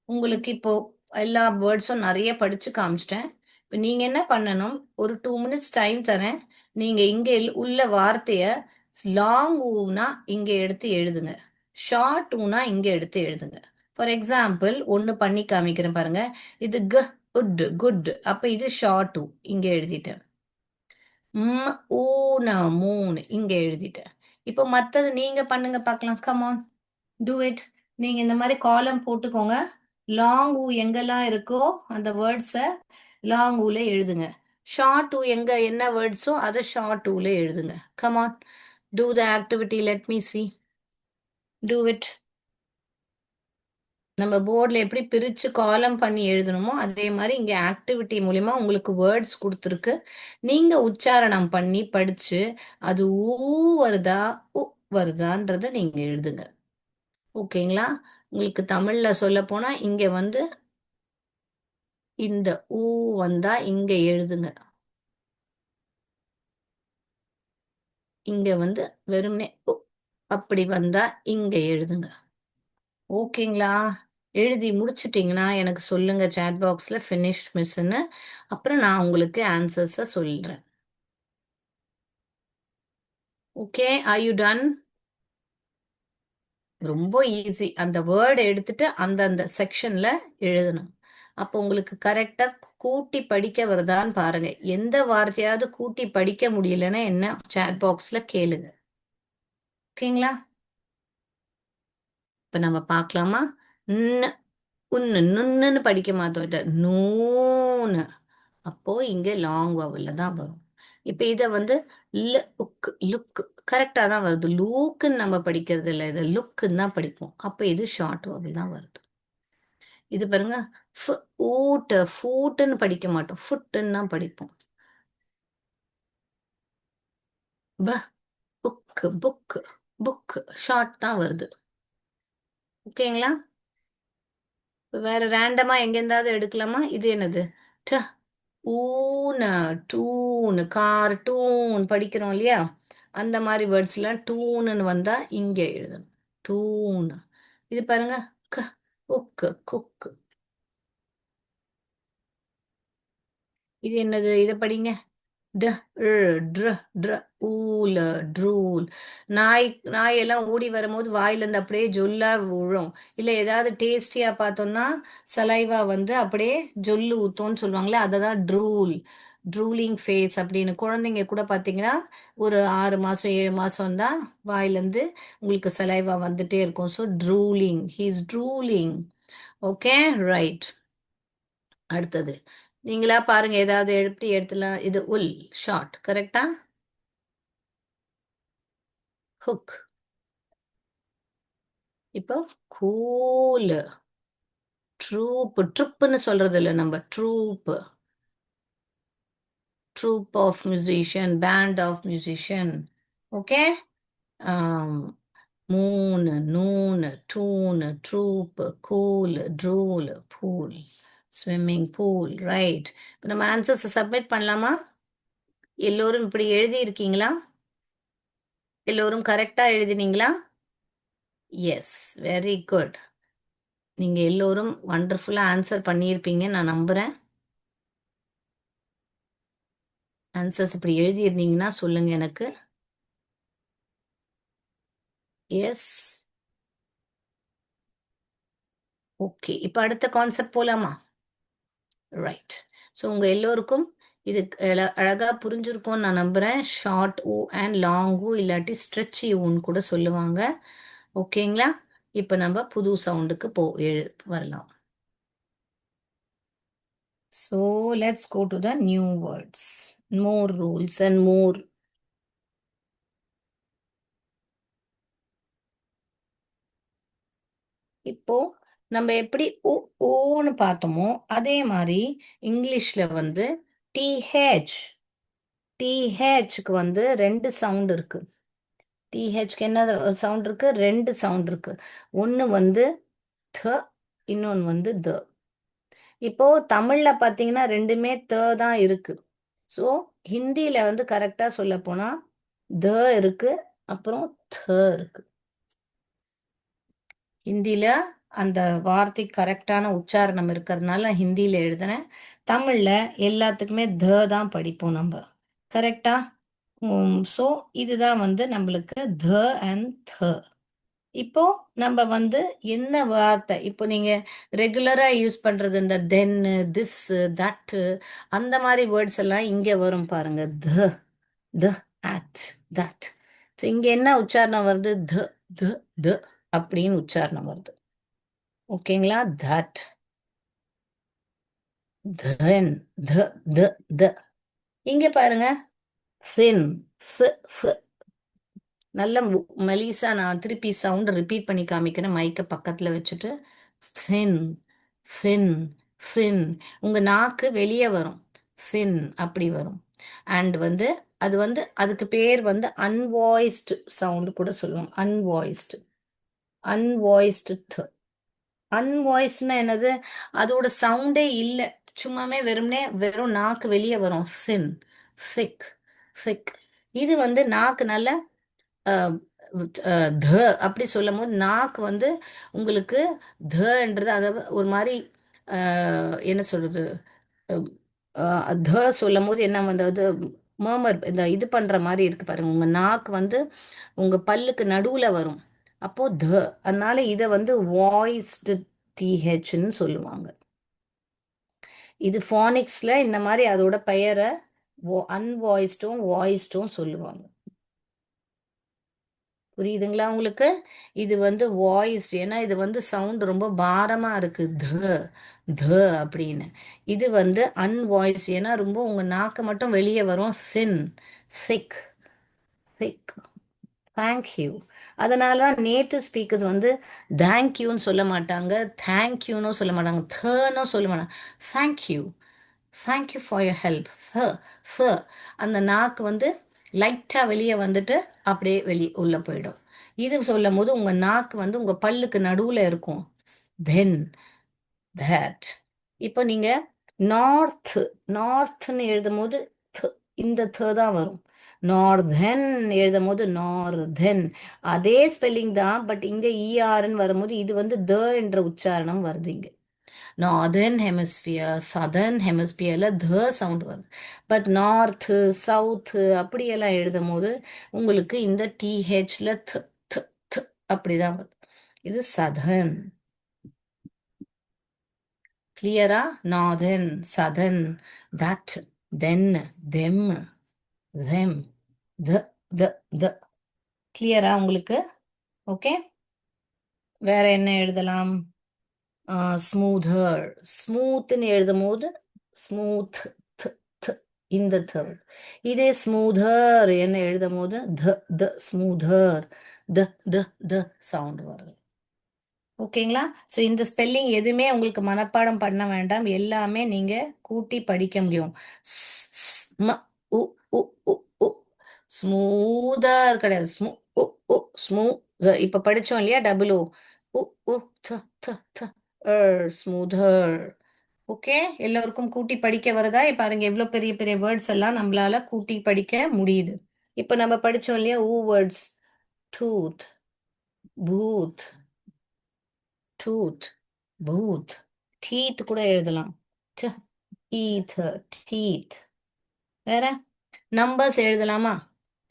உங்களுக்கு இப்போ எல்லா வேர்ட்ஸும் நிறைய படிச்சு காமிச்சிட்டேன். இப்போ நீங்க என்ன பண்ணணும், ஒரு 2 மினிட்ஸ் டைம் தரேன். நீங்க இங்க உள்ள வார்த்தைய லாங் ஊனா இங்க எடுத்து எழுதுங்க. ஷார்ட் ஊனா இங்க எடுத்து எழுதுங்க. ஃபார் எக்ஸாம்பிள் ஒன்னு பண்ணி காமிக்கிறேன் பாருங்க. இது குட் குட். அப்ப இது ஷார்ட் ஊ இங்க எழுதிட்டேன். ஊன மூணு இங்க எழுதிட்டேன். இப்போ மத்தது நீங்க பண்ணுங்க பார்க்கலாம். Come on, do it. நீங்க இந்த மாதிரி காலம் போட்டுக்கோங்க. லாங் ஊ எங்கெல்லாம் இருக்கோ அந்த வேர்ட்ஸை லாங் ஊல எழுதுங்க. ஷார்ட் ஊ எங்க என்ன வேர்ட்ஸோ அதை ஷார்ட் ஊல எழுதுங்க. Come on, do the activity. Let me see. Do it. நம்ம போர்டில் எப்படி பிரித்து காலம் பண்ணி எழுதணுமோ அதே மாதிரி இங்கே ஆக்டிவிட்டி மூலிமா உங்களுக்கு வேர்ட்ஸ் கொடுத்துருக்கு. நீங்கள் உச்சாரணம் பண்ணி படித்து அது ஊ வருதா உ வருதான்றதை நீங்கள் எழுதுங்க. ஓகேங்களா? உங்களுக்கு தமிழில் சொல்ல போனால் இங்கே வந்து இந்த ஊ வந்தா இங்கே எழுதுங்க. இங்கே வந்து வெறுமனே உ அப்படி வந்தா இங்கே எழுதுங்க. ஓகேங்களா? எழுதி முடிச்சிட்டிங்கன்னா எனக்கு சொல்லுங்க சாட் பாக்ஸில் ஃபினிஷ் மிஸ்ன்னு. அப்புறம் நான் உங்களுக்கு ஆன்சர்ஸை சொல்கிறேன். Okay, are you done? ரொம்ப ஈஸி. அந்த வேர்டு எடுத்துட்டு அந்தந்த செக்ஷன்ல எழுதணும். அப்போ உங்களுக்கு கரெக்டா கூட்டி படிக்க வருதான்னு பாருங்க. எந்த வார்த்தையாவது கூட்டி படிக்க முடியலன்னா என்ன சாட் பாக்ஸ்ல கேளுங்க. ஓகேங்களா? இப்ப நம்ம பார்க்கலாமா? உன்னு நுண்ணுன்னு படிக்க மாட்டோம். நூன்னு. அப்போ இங்க லாங் வவல்ல தான் வரும். இப்ப இத வந்து லுக் கரெக்டா தான் வருது. லூக்குன்னு நம்ம படிக்கிறது இல்லை, இதை லுக்குன்னு தான் படிப்போம். அப்ப இது ஷார்ட் வவல் தான் வருது. இது பாருங்க, ஃபூட்டுன்னு படிக்க மாட்டோம், ஃபுட்டுன்னு தான் படிப்போம். ப புக்கு புக்கு புக்கு ஷார்ட் தான் வருது. ஓகேங்களா? வேற ரேண்டமா எங்கேருந்தாவது எடுக்கலாமா? இது என்னது? ட ஊன டூனு கார்ட்டூன் படிக்கிறோம் இல்லையா? அந்த மாதிரி வேர்ட்ஸ்லாம் டூன்னு வந்தா இங்க எழுதணும். டூன். இது பாருங்க, க உக்கு குக்கு. இது என்னது? இதை படிங்க. ட ட்ர ட்ர ஊல ட்ரூல். நாயெல்லாம் ஓடி வரும்போது வாயிலேருந்து அப்படியே ஜொல்லா விழும். இல்லை ஏதாவது டேஸ்டியா பார்த்தோம்னா சலைவா வந்து அப்படியே ஜொல்லு ஊத்தோன்னு சொல்லுவாங்களே, அதை தான் ட்ரூல். ட்ரூலிங் ஃபேஸ் அப்படின்னு. குழந்தைங்க கூட பார்த்தீங்கன்னா ஒரு 6 மாதம் 7 மாதம் தான் வாயிலேருந்து உங்களுக்கு சலைவா வந்துட்டே இருக்கும். So drooling, he's drooling. Okay, right. அடுத்தது நீங்களா பாருங்க, ஏதாவது எப்படி எடுத்துலாம். இது உல் ஷார்ட் கரெக்டா? ஹுக். இப்போ கூல். ட்ரூப். ட்ரிப்புன்னு சொல்றது இல்லை நம்ம, troupe. Troupe of musician, band of musician. Okay. மூணு நூனு டூனு troupe cool drool pool. Swimming pool. Right. இப்போ நம்ம ஆன்சர்ஸை சப்மிட் பண்ணலாமா? எல்லோரும் இப்படி எழுதி இருக்கீங்களா? எல்லோரும் கரெக்டா எழுதினீங்களா? S, very good. நீங்க எல்லோரும் வண்டர்ஃபுல்லா ஆன்சர் பண்ணியிருப்பீங்க நான் நம்புறேன். ஆன்சர்ஸ் இப்படி எழுதியிருந்தீங்கன்னா சொல்லுங்க எனக்கு. எஸ். ஓகே, இப்போ அடுத்த கான்செப்ட் போலாமா? ரைட். ஸோ உங்க எல்லோருக்கும் இது அழகா புரிஞ்சிருக்கும்னு நான் நம்புறேன். ஷார்ட் ஊ அண்ட் லாங் ஊ இல்லாட்டி ஸ்ட்ரெச் ஊன்னு கூட சொல்லுவாங்க. ஓகேங்களா? இப்போ நம்ம புது சவுண்டுக்கு வரலாம். So let's go to the new words. More rules and more. இப்போ நம்ம எப்படி ஓன்னு பார்த்தோமோ அதே மாதிரி இங்கிலீஷ்ல வந்து டிஹெச் டிஹெச்க்கு வந்து ரெண்டு சவுண்ட் இருக்கு. டிஹெச்க்கு என்ன சவுண்ட் இருக்கு? ரெண்டு சவுண்ட் இருக்கு. ஒன்று வந்து த, இன்னொன்று வந்து த. இப்போ தமிழ்ல பார்த்தீங்கன்னா ரெண்டுமே த தான் இருக்கு. ஸோ ஹிந்தியில வந்து கரெக்டாக சொல்ல போனா த இருக்கு, அப்புறம் த இருக்கு. ஹிந்தியில அந்த வார்த்தைக்கு கரெக்டான உச்சாரணம் இருக்கிறதுனால ஹிந்தியில எழுதுனேன். தமிழ்ல எல்லாத்துக்குமே த தான் படிப்போம் நம்ம. கரெக்டா? ஸோ இதுதான் வந்து நம்மளுக்கு த அண்ட் த. இப்போ நம்ம வந்து என்ன வார்த்தை இப்போ நீங்க ரெகுலரா யூஸ் பண்றது இந்த தென், திஸ், தட், அந்த மாதிரி வேர்ட்ஸ் எல்லாம் இங்க வரும் பாருங்க. த, த, அட், தட். ஸோ இங்க என்ன உச்சாரணம் வருது? த, த, த அப்படின்னு உச்சாரணம் வருது. ஓகேங்களா? தட், தென், த, த, த. இங்க பாருங்க. சின், ஸ், ஸ். நல்ல மெலிசா நான் திருப்பி சவுண்ட் ரிப்பீட் பண்ணி காமிக்கிறேன் மைக்கை பக்கத்தில் வச்சுட்டு. சின், சின், சின். உங்கள் நாக்கு வெளியே வரும். சின் அப்படி வரும். அண்ட் வந்து அது வந்து அதுக்கு பேர் வந்து அன்வாய்ஸ்டு சவுண்டு கூட சொல்லுவாங்க. அன்வாய்ஸ்டு, அன்வாய்ஸ்டு. அன்வாய்ஸ்னா என்னது? அதோட சவுண்டே இல்லை, சும்மாமே வெறும்னே வெறும் நாக்கு வெளியே வரும். சின், சிக், சிக். இது வந்து நாக்கு நல்ல அஹ், த அப்படி சொல்லும் போது நாக்கு வந்து உங்களுக்கு தன்றது அதை ஒரு மாதிரி என்ன சொல்றது, அஹ், த சொல்லும் போது என்ன வந்தது, மர்மர் இந்த இது பண்ற மாதிரி இருக்கு பாருங்க. உங்க நாக்கு வந்து உங்க பல்லுக்கு நடுவுல வரும். அப்போ த, அதனால இதை வந்து வாய்ஸ்டு டிஹெச்ன்னு சொல்லுவாங்க. இது ஃபானிக்ஸ்ல இந்த மாதிரி அதோட பெயரை அன்வாய்ஸ்டும் வாய்ஸ்டும் சொல்லுவாங்க. புரியுதுங்களா உங்களுக்கு? இது வந்து வாய்ஸ், ஏன்னா இது வந்து சவுண்ட் ரொம்ப பாரமா இருக்கு. த, த அப்படின்னு. இது வந்து அன்வாய்ஸ், ஏன்னா ரொம்ப உங்க நாக்கு மட்டும் வெளியே வரும். சின், சிக், சிக். தேங்க்யூ. அதனால நேட்டிவ் ஸ்பீக்கர்ஸ் வந்து தேங்க்யூன்னு சொல்ல மாட்டாங்க, தேங்க்யூன்னு சொல்ல மாட்டாங்க, தனும் சொல்ல மாட்டாங்க. Thank you, thank you for your help. Sir, அந்த நாக்கு வந்து லைட்டாக வெளியே வந்துட்டு அப்படியே உள்ள போயிடும். இது சொல்லும் போது உங்கள் நாக்கு வந்து உங்கள் பல்லுக்கு நடுவில் இருக்கும். தென், that. இப்போ நீங்கள் நார்த், நார்த்னு எழுதும் போது இந்த தான் வரும். நார்தன் எழுதும் போது நார்தன். அதே ஸ்பெல்லிங் தான், பட் இங்கே இஆர்ன்னு வரும்போது இது வந்து த என்ற உச்சாரணம் வருது இங்கே. நார்தர்ன் ஹெமிஸ்பியர், சதர்ன் ஹெமிஸ்பியரில் த சவுண்ட் வருது. பட் நார்த்து, சவுத்து அப்படியெல்லாம் எழுதும் போது உங்களுக்கு இந்த டிஹெச்ல th th th அப்படிதான் வருது. இது சதர்ன். கிளியரா? Northern, southern, that, then, them, them, the, the, the. கிளியரா உங்களுக்கு? ஓகே. வேற என்ன எழுதலாம்? ஸ்மூதர், ஸ்மூத்னு எழுதும் போது ஸ்மூத், இந்த தேர்ட். இதே ஸ்மூதர் என்ன எழுதும் போது த smoother, the the the sound வருது. ஓகேங்களா? ஸோ இந்த ஸ்பெல்லிங் எதுவுமே உங்களுக்கு மனப்பாடம் பண்ண வேண்டாம், எல்லாமே நீங்க கூட்டி படிக்க முடியும். ஸ்ம, உ உ உ உ. ஸ்மூதர் கிடையாது, ஸ்மூ, உ உ, ஸ்மூ. இப்ப படிச்சோம் இல்லையா? Double O. உ உ, த த த, ஸ்மூதர். ஓகே, எல்லோருக்கும் கூட்டி படிக்க வருதா? இப்ப பாருங்க எவ்வளவு பெரிய பெரிய வேர்ட்ஸ் எல்லாம் நம்மளால கூட்டி படிக்க முடியுது. இப்ப நம்ம படிச்சோம் இல்லையா? ஊ words. Tooth, booth, tooth, booth. Teeth கூட எழுதலாம். ட, ஈத், டீத். வேற நம்பர்ஸ் எழுதலாமா?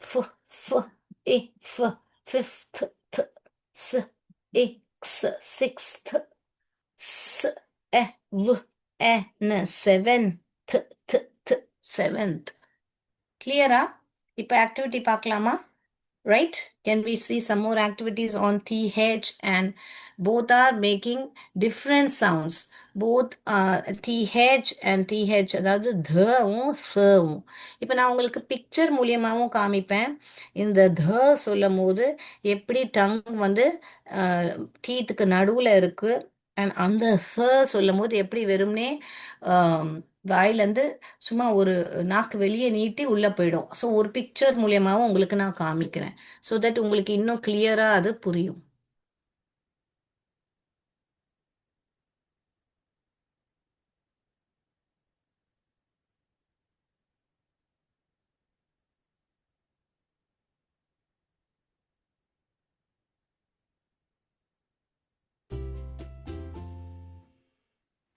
ஃப, ஃப, இ, ஃப, ஃபிஃப்த், த், ஸ், இக்ஸ், சிக்ஸ்த், ஸ், எ, வ், எ, ந, செவன்த், த், த், செவன்த். கிளியரா? இப்போ ஆக்டிவிட்டி பார்க்கலாமா? right? Can we see some more activities on TH? And both are making different sounds. Both TH and TH, அதாவது தவும் சவும். இப்போ நான் உங்களுக்கு பிக்சர் மூலியமாகவும் காமிப்பேன். இந்த த சொல்லும் போது எப்படி டங் வந்து டீத்துக்கு நடுவில் இருக்கு. அண்ட் அந்த சொல்லும் போது எப்படி வெறும்னே வாயிலேருந்து சும்மா ஒரு நாக்கு வெளியே நீட்டி உள்ளே போயிடும். ஸோ ஒரு பிக்சர் மூலியமாகவும் உங்களுக்கு நான் காமிக்கிறேன். ஸோ தட் உங்களுக்கு இன்னும் கிளியராக அது புரியும்.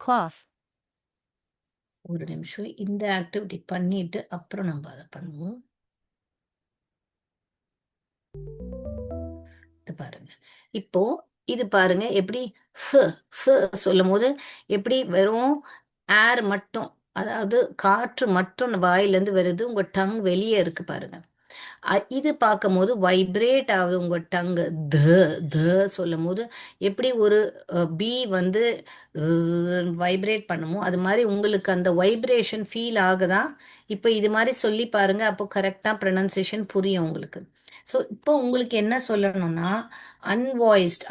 cloth, ஒரு நிமிஷம் இந்த ஆக்டிவிட்டி பண்ணிட்டு அப்புறம் நம்ம அதை பண்ணுவோம். இது பாருங்க. இப்போ இது பாருங்க எப்படி சொல்லும் போது எப்படி வெறும் ஏர் மட்டும், அதாவது காற்று மட்டும் வாயிலேருந்து வருது. உங்க டங் வெளியே இருக்கு பாருங்க. இது பார்க்கும்போது வைப்ரேட் ஆகுது உங்க டங்கு. த த சொல்லும் போது எப்படி ஒரு பி வந்து வைப்ரேட் பண்ணுமோ அது மாதிரி உங்களுக்கு அந்த வைப்ரேஷன் ஃபீல் ஆகுதா? இப்போ இது மாதிரி சொல்லி பாருங்க, அப்போ கரெக்டாக ப்ரொனன்சியேஷன் புரியும் உங்களுக்கு. ஸோ இப்போ உங்களுக்கு என்ன சொல்லணும்னா,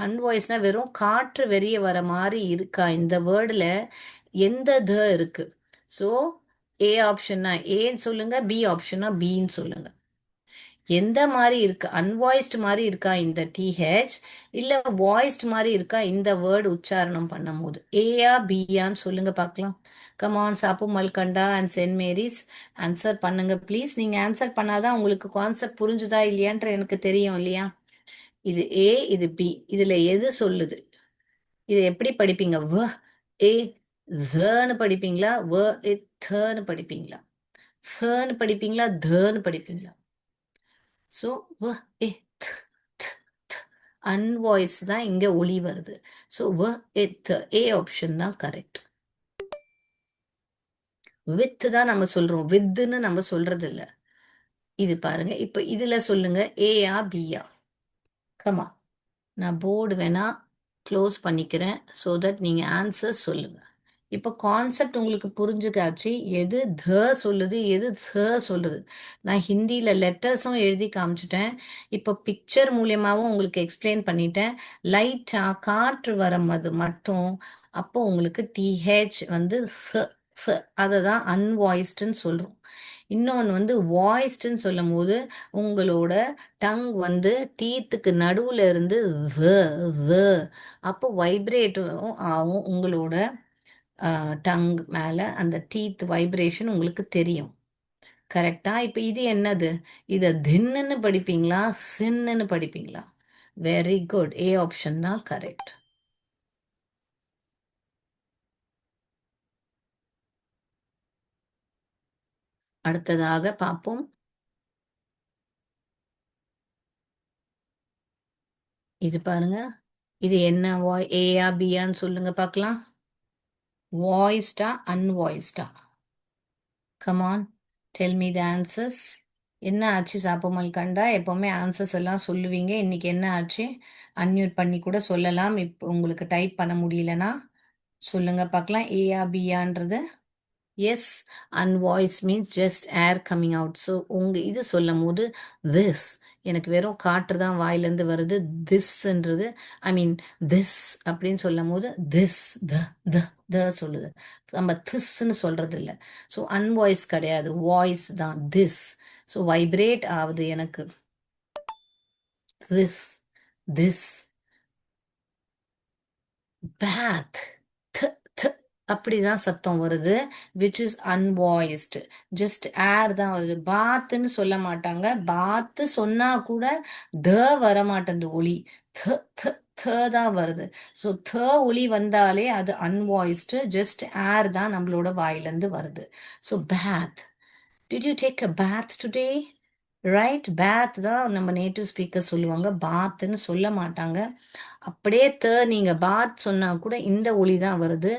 அன்வாய்ஸ்னா வெறும் காற்று வெளியே வர மாதிரி இருக்கா இந்த வேர்டில், எந்த த இருக்கு? ஸோ ஏ ஆப்ஷன்னா ஏன்னு சொல்லுங்க, பி ஆப்ஷன்னா பின்னு சொல்லுங்க. எந்த மாதிரி இருக்கு? அன்வாய்ஸ்டு மாதிரி இருக்கா இந்த டிஹெச், இல்லை வாய்ஸ்டு மாதிரி இருக்கா இந்த வேர்டு உச்சாரணம் பண்ணும்போது? ஏயா பியான்னு சொல்லுங்க பார்க்கலாம். கமான் சாப்பு மல்கண்டா அண்ட் சென்ட் மேரிஸ், ஆன்சர் பண்ணுங்க ப்ளீஸ். நீங்கள் ஆன்சர் பண்ணாதான் உங்களுக்கு கான்செப்ட் புரிஞ்சுதா இல்லையான்ற எனக்கு தெரியும் இல்லையா? இது ஏ, இது பி, இதில் எது சொல்லுது? இதை எப்படி படிப்பீங்க? வ ஏ ன்னு படிப்பீங்களா? வ ஏ தன்னு படிப்பீங்களா? ஃபன்னு படிப்பீங்களா? தன்னு படிப்பீங்களா? ஸோ வ ஏ அன்வாய்ஸ் தான் இங்கே ஒளி வருது. ஸோ வ எத் ஏ ஆப்ஷன் தான் கரெக்ட். வித் தான் நம்ம சொல்றோம், வித்துன்னு நம்ம சொல்றது இல்ல. இது பாருங்க, இப்போ இதுல சொல்லுங்க ஏயா பியா. கமா, நான் போர்டு வேணா க்ளோஸ் பண்ணிக்கிறேன் ஸோ தட் நீங்க ஆன்சர் சொல்லுங்க. இப்போ கான்செப்ட் உங்களுக்கு புரிஞ்சுக்காச்சு, எது த சொல்லுது எது த சொல்லுது. நான் ஹிந்தியில் லெட்டர்ஸும் எழுதி காமிச்சிட்டேன். இப்போ பிக்சர் மூலியமாகவும் உங்களுக்கு எக்ஸ்பிளைன் பண்ணிட்டேன். லைட்டாக காற்று வரும்போது மட்டும் அப்போ உங்களுக்கு டிஹெச் வந்து அதை தான் அன்வாய்ஸ்டுன்னு சொல்கிறோம். இன்னொன்று வந்து வாய்ஸ்டுன்னு சொல்லும் போது உங்களோட டங் வந்து டீத்துக்கு நடுவில் இருந்து அப்போ வைப்ரேட்டும் ஆகும் உங்களோட டங் மேலே. அந்த டீத் வைப்ரேஷன் உங்களுக்கு தெரியும். கரெக்டா? இப்போ இது என்னது? இதை தின்னுன்னு படிப்பீங்களா சின்னுன்னு படிப்பீங்களா? வெரி குட், ஏ ஆப்ஷன் தான் கரெக்ட். அடுத்ததாக பார்ப்போம். இது பாருங்க, இது என்ன ஏயா பியான்னு சொல்லுங்க பார்க்கலாம். வாய்ஸ்டா அன்வாய்ஸ்டா? Come on, tell me the answers. என்ன ஆச்சு சாப்பமல் கண்டா? எப்போவுமே ஆன்சர்ஸ் எல்லாம் சொல்லுவீங்க, இன்னைக்கு என்ன ஆச்சு? அன்மியூட் பண்ணி கூட சொல்லலாம். இப்போ உங்களுக்கு டைப் பண்ண முடியலனா சொல்லுங்க பார்க்கலாம். ஏயா பியான்றது? எஸ், அன்வாய்ஸ் மீன்ஸ் ஜஸ்ட் ஏர் கம்மிங் அவுட். ஸோ இது சொல்லும் போது திஸ், எனக்கு வெறும் காற்று தான் வாயிலேருந்து வருது. திஸ்ன்றது, ஐ மீன் திஸ் அப்படின்னு சொல்லும் போது திஸ் த த த சொல்லுது. நம்ம திஸ்ன்னு சொல்றது இல்லை. ஸோ அன்வாய்ஸ் கிடையாது, வாய்ஸ் தான் திஸ். ஸோ வைப்ரேட் ஆகுது எனக்கு. திஸ் திஸ் பேத், அப்படிதான் சத்தம் வருது, விச் இஸ் அன்வாய்ஸ்டு. ஜஸ்ட் ஏர் தான் வருது. பாத்துன்னு சொல்ல மாட்டாங்க. பாத்து சொன்னா கூட த வர மாட்டேங்குது ஒளி. த த த தான் வருது. ஸோ த ஒளி வந்தாலே அது அன்வாய்ஸ்டு, ஜஸ்ட் ஏர் தான் நம்மளோட வாயிலேருந்து வருது. So bath, did you take a bath today? Right, bath தான் நம்ம நேட்டிவ் ஸ்பீக்கர் சொல்லுவாங்க, பாத்துன்னு சொல்ல மாட்டாங்க. அப்படியே நீங்க பாத் சொன்னா கூட இந்த ஒளி தான் வருது,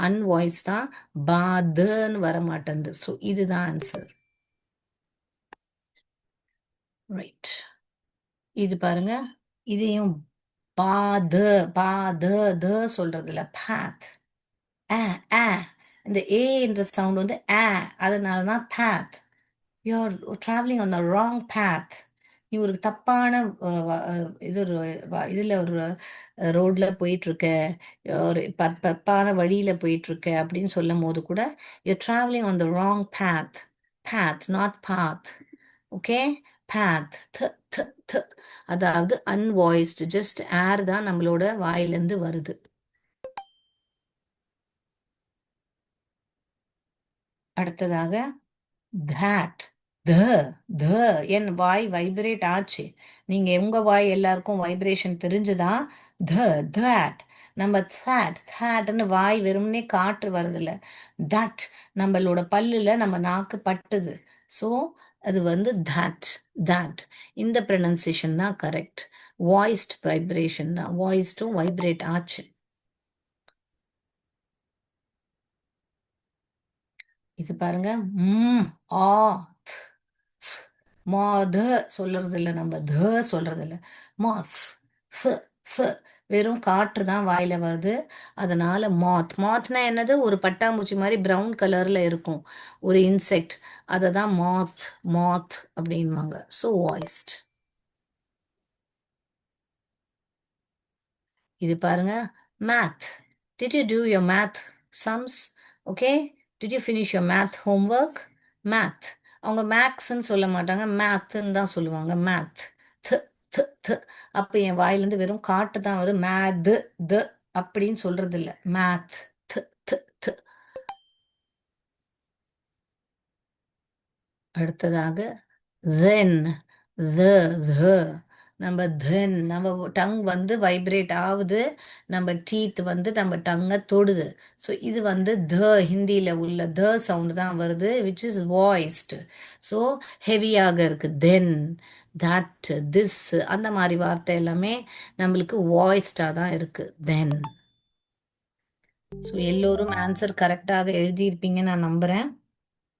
அன்வாய்ஸ் தான், பாதுன்னு வர மாட்டேங்குது. ஸோ இதுதான் ஆன்சர். ரைட். இது பாருங்க, இதையும் பா த பா த த சொல்றதுல path. ஆ ஆ இந்த ஏ என்ற சவுண்ட் வந்து அதனால தான் path. You're traveling on the wrong path. நீ ஒரு தப்பான இது ஒரு இதுல ஒரு ரோட்ல போயிட்டு இருக்க, ஒரு தப்பான வழியில போயிட்டு இருக்க அப்படின்னு சொல்லும் போது கூட you're traveling on the wrong path. Path, not path. Okay, path. th th th. அதாவது unvoiced, just air தான் நம்மளோட வாயிலிருந்து வருது. அடுத்ததாக that, the, the N why vibrate ஆச்சு. நீங்க உங்க வாய் எல்லாருக்கும் வைப்ரேஷன் தெரிஞ்சுதான் that. நம்ம thatன்னு வாய் வெறும்னே காற்று வருதுல்ல, that நம்மளோட பல்லுல நம்ம நாக்கு பட்டுது. ஸோ அது வந்து that. இந்த ப்ரனன்சியேஷன் தான் கரெக்ட். வாய்ஸ்ட் வைப்ரேஷன் தான், வாய்ஸ்டும் வைப்ரேட் ஆச்சு. இது பாருங்க, ம் ஆ த், ஸ். மாத சொல்றது இல்ல, நம்ம சொல்றது இல்ல. மாஸ் ஸ் ஸ் வெறும் காற்று தான் வாயில வருது. அதனால மாத்னா என்னது? ஒரு பட்டாம்பூச்சி மாதிரி பிரவுன் கலர்ல இருக்கும், ஒரு இன்செக்ட். அதை தான் மாத் அப்படின்வாங்க. So voiced. இது பாருங்க, math. Did you do your math sums? Okay? Did you finish your math homework? Math. அவங்க மேக்ஸ்ன்னு சொல்ல மாட்டாங்க, மேத்ன்னு தான் சொல்லுவாங்க. மேத். th th th. அப்ப என் வாயிலிருந்து வெறும் காட்டு தான் வரும். மேது து அப்படின்னு சொல்றது இல்ல. மேத். th th th. அடுத்ததாக then, the the. நம்ம then நம்ம டங் வந்து வைப்ரேட் ஆகுது, நம்ம டீத் வந்து நம்ம டங்கை தொடுது. ஸோ இது வந்து ஹிந்தியில் உள்ள சவுண்டு தான் வருது, விச் இஸ் வாய்ஸ்டு. ஸோ ஹெவியாக இருக்கு. தென், தட், திஸ், அந்த மாதிரி வார்த்தை எல்லாமே நம்மளுக்கு வாய்ஸ்டாக தான் இருக்கு. தென். ஸோ எல்லோரும் ஆன்சர் கரெக்டாக எழுதியிருப்பீங்கன்னு நான் நம்புகிறேன்.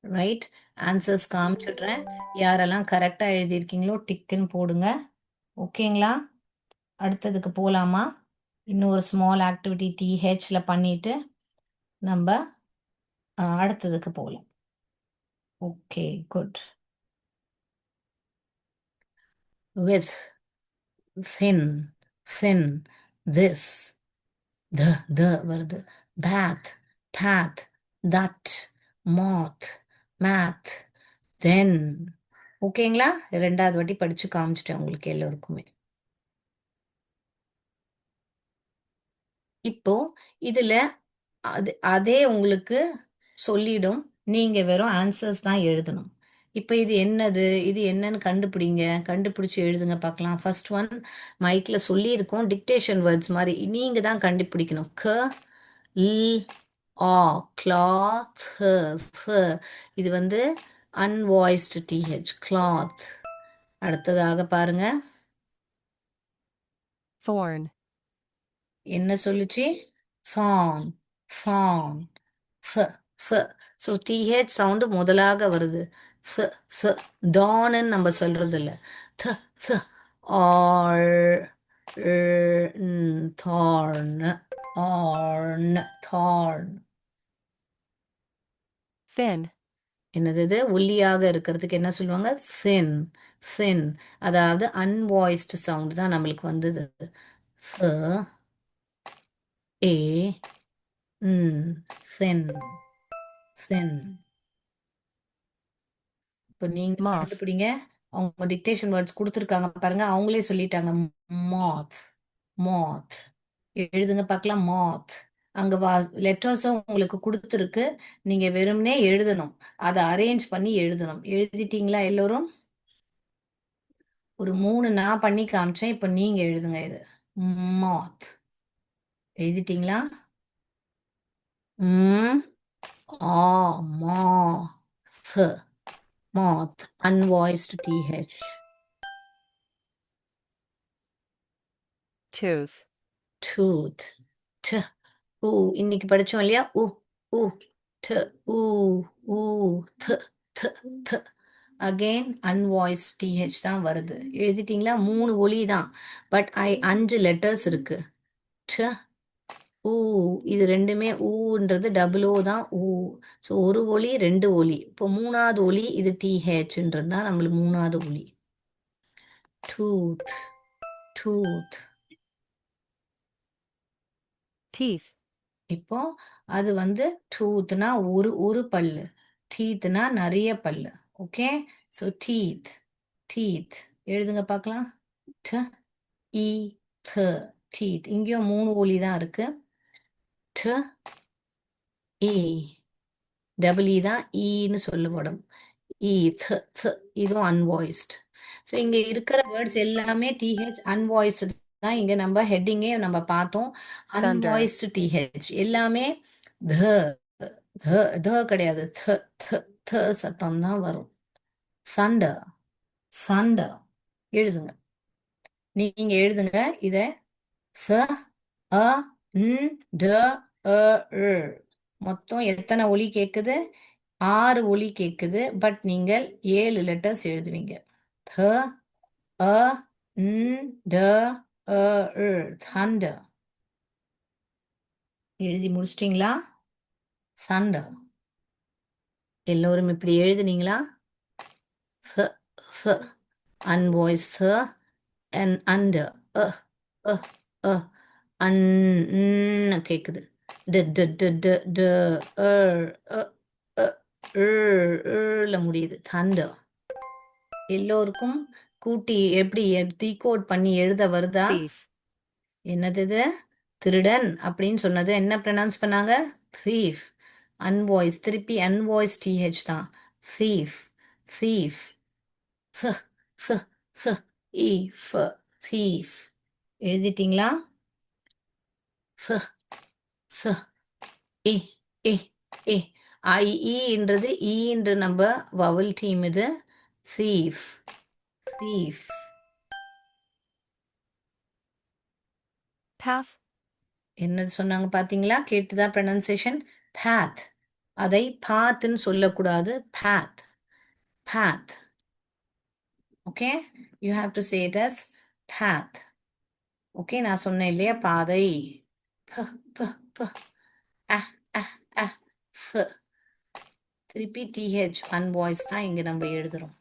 ரைட், ஆன்சர்ஸ் காமிச்சிடுறேன். யாரெல்லாம் கரெக்டாக எழுதியிருக்கீங்களோ டிக்குன்னு போடுங்க. ஓகேங்களா? அடுத்ததுக்கு போகலாமா? இன்னொரு ஸ்மால் ஆக்டிவிட்டி டிஹெச்ல பண்ணிட்டு நம்ம அடுத்ததுக்கு போகலாம். Okay, good. With, thin, thin, this, த வருது. bath, path, that, moth, math, then. ஓகேங்களா? ரெண்டாவது வாட்டி படிச்சு காமிச்சிட்டேன் உங்களுக்கு எல்லோருக்குமே. இப்போ இதுல அதே உங்களுக்கு சொல்லிடும். நீங்க வெறும் ஆன்சர்ஸ் தான் எழுதணும். இப்போ இது என்னது, இது என்னன்னு கண்டுபிடிங்க. கண்டுபிடிச்சு எழுதுங்க பார்க்கலாம். ஃபர்ஸ்ட் ஒன் மைக்ல சொல்லியிருக்கோம், டிக்டேஷன் வேர்ட்ஸ் மாதிரி நீங்க தான் கண்டுபிடிக்கணும். ல் ஆ கிளாத். இது வந்து அன்வாய்ஸ்டு டிஹெச், கிளாத். அடுத்ததாக பாருங்க, thorn, என்ன சொல்லுச்சு? Song, song. ச ச. ஸோ டிஹெச் சவுண்டு முதலாக வருது. ச ச. டான்னு நம்ம சொல்றது இல்லை. த த. R thorn, ஆர்ன், thorn. thin, என்னது இது? ஒல்லியாக இருக்கிறதுக்கு என்ன சொல்லுவாங்க? சின், சின். அதாவது அன்வாய்ஸ்டு சவுண்ட் தான் நம்மளுக்கு வந்தது. ச ஏ சென், சென். இப்போ நீங்க moth, கண்டுபிடிங்க. அவங்க டிக்டேஷன் வேர்ட்ஸ் கொடுத்துருக்காங்க பாருங்க, அவங்களே சொல்லிட்டாங்க. மாத், மாத். எழுதுங்க பார்க்கலாம். மாத். அங்க லெட்டர்ஸும் உங்களுக்கு கொடுத்துருக்கு, நீங்க வெறும்னே எழுதணும். அதை அரேஞ்ச் பண்ணி எழுதணும். எழுதிட்டீங்களா எல்லோரும்? ஒரு 3 நான் பண்ணி காமிச்சேன், இப்போ நீங்க எழுதுங்க. இது மாத். எழுதிட்டீங்களா? ம் ஆ மா th. moth, unvoiced th. tooth, tooth, t, ஊ. இன்னைக்கு படிச்சோம் இல்லையா? ஊ, ஊ, ட், ஊ, ஊ, th, th, th. Again unvoiced t h தான் வருது. எழுதிட்டீங்களா? 3 ஒலி தான். பட் 5 லெட்டர்ஸ் இருக்கு. ட, ஊ, இது ரெண்டுமே ஊன்றது டபுள் ஓ தான் ஊ. ஸோ ஒரு ஒலி 2 ஒலி. இப்போ 3வது ஒலி இது டிஹெச்ன்றது தான் நம்மளுக்கு 3வது ஒலி. Tooth, tooth. teeth, இப்போ அது வந்து டூத்னா ஒரு ஒரு பல்லு, டீத்னா நிறைய பல்லு. ஓகே, ஸோ டீத், டீத் எழுதுங்க பார்க்கலாம். ட, இ, த, டீத். இங்கேயும் 3 ஒலி தான் இருக்கு. ட, இ, டபுள் இ தான் ஈன்னு சொல்லுவோம். இ, த, த, இதுவும் அன்வாய்ஸ்ட். ஸோ இங்கே இருக்கிற வேர்ட்ஸ் எல்லாமே டிஹெச் அன்வாய்ஸ்டு தான். இங்கே நம்ம ஹெட்டிங்கே நம்ம பார்த்தோம். thunder, அன்வாய்ஸ்டு டிஹெச் எல்லாமே த, த, த கிடையாது. த, த, த சத்தம் தான் வரும். சண்டர், சண்டர் எழுதுங்க. நீங்க எழுதுங்க இத. ச, அ, ன், ட, அ, ழ். மொத்தம் எத்தனை ஒலி கேட்குது? 6 ஒலி கேட்குது. பட் நீங்கள் 7 லெட்டர்ஸ் எழுதுவீங்க. த, அ, ன், ட, அ, ழ். தண்டர் எழுதி முடிச்சிட்டிங்களா? சண்டர் எல்லோரும் இப்படி எழுதுனீங்களா? th, th, unvoiced th, and under, uh, uh, கேக்குது. ட ட ட ட ட அ, அ, ல முடியுது. thunder. எல்லோருக்கும் கூட்டி எப்படி டீகோட் பண்ணி எழுத வருதா? thief, என்னது இது? திருடன் அப்படின்னு சொன்னது என்ன ப்ரனவுன்ஸ் பண்ணாங்க? thief. அன்வாய்ஸ், திருப்பி அன்வாய்ஸ் டிஹெச் தான். thief, thief. th, th, th, e, f, thief. எழுதிட்டீங்களா? th, th, e, e, e. I, ன்றது ஈன்ற நம்ம வவல் டீம் இது. thief, thief. path, என்னது சொன்னாங்க பார்த்தீங்களா? கேட்டுதா ப்ரனன்சியேஷன்? path. அதை பாத்ன்னு சொல்லக்கூடாது. path, path. Okay, you have to say it as path. Okay, நான் சொன்னேன் இல்லையா பாதை. ப, ப, ப. அஹ், அஹ், அஹ், ஃப. திருப்பி டிஹெச் அன்வாய்ஸ் தான் இங்க நம்ம எழுதுறோம்.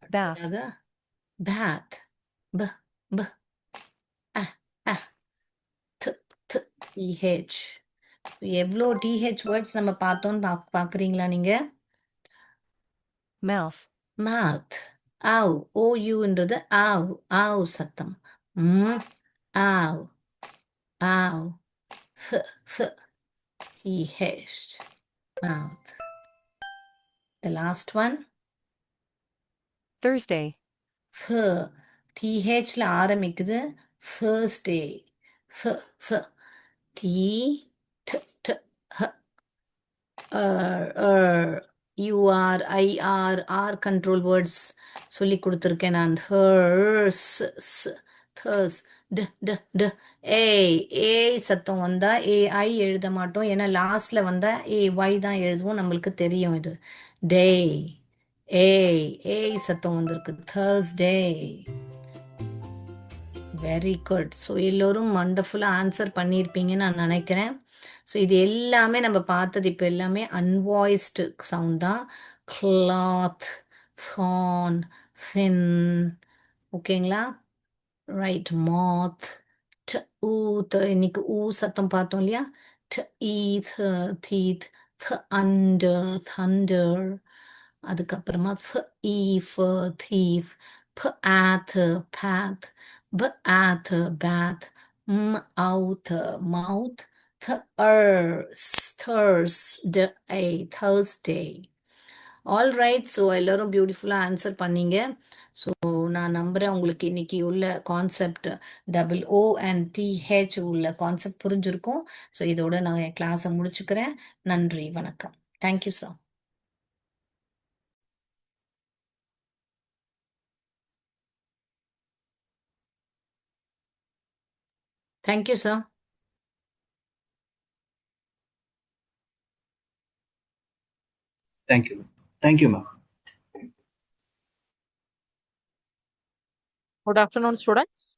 bath, அடுத்ததாக bath. ப, ப, அஹ், அஹ், த், த், டிஹெச். எவ்வளோ டிஹெச் வேர்ட்ஸ் நம்ம பார்த்தோம்னு பார்க்குறீங்களா நீங்க? mouth, mouth. ஆவ், ஓயூன்றது ஆவ், ஆவ் சத்தம். ம், ஆவ், ஆவ். th, th, TH, mouth. The last one. Thursday, டிஹெச்ல ஆரம்பிக்குது. Thursday. th, th. டி, ட், ட், ஹ, UR, IR, R control words சொல்லி கொடுத்துருக்கேன் நான். ஹர்ஸ், thurs, ட, ட, ட. ஏய், ஏய் சத்தம் வந்தா ஏஐ எழுத மாட்டோம். ஏன்னா லாஸ்ட்ல வந்தா ஏஒய் தான் எழுதுவோம். நம்மளுக்கு தெரியும் இது. டே, ஏய், ஏய் சத்தம் வந்திருக்கு. Thursday. Very good. ஸோ எல்லோரும் வண்டர்ஃபுல்லாக ஆன்சர் பண்ணியிருப்பீங்கன்னு நான் நினைக்கிறேன். ஸோ இது எல்லாமே நம்ம பார்த்தது இப்போ எல்லாமே அன்வாய்ஸ்டு சவுண்ட் தான். கிளாத், சான், சின். ஓகேங்களா? ரைட். மாத், ட, ஊ, த. இன்னைக்கு ஊ சத்தம் பார்த்தோம் இல்லையா? ட, ஈ, த, தீத், த, அண்டர், தண்டர். அதுக்கப்புறமா th, e, f, thief, p, ath, path, b, ath, bath, m, out, mouth, th, thurs, d, a, Thursday. All right. So எல்லோரும் பியூட்டிஃபுல்லாக ஆன்சர் பண்ணீங்க. ஸோ நான் நம்புகிறேன் உங்களுக்கு இன்னைக்கு உள்ள concept double O and TH உள்ள கான்செப்ட் புரிஞ்சிருக்கும். ஸோ இதோட நான் என் கிளாஸை முடிச்சுக்கிறேன். நன்றி, வணக்கம். Thank you sir. Thank you sir. Thank you. Thank you, ma'am. Good afternoon, students.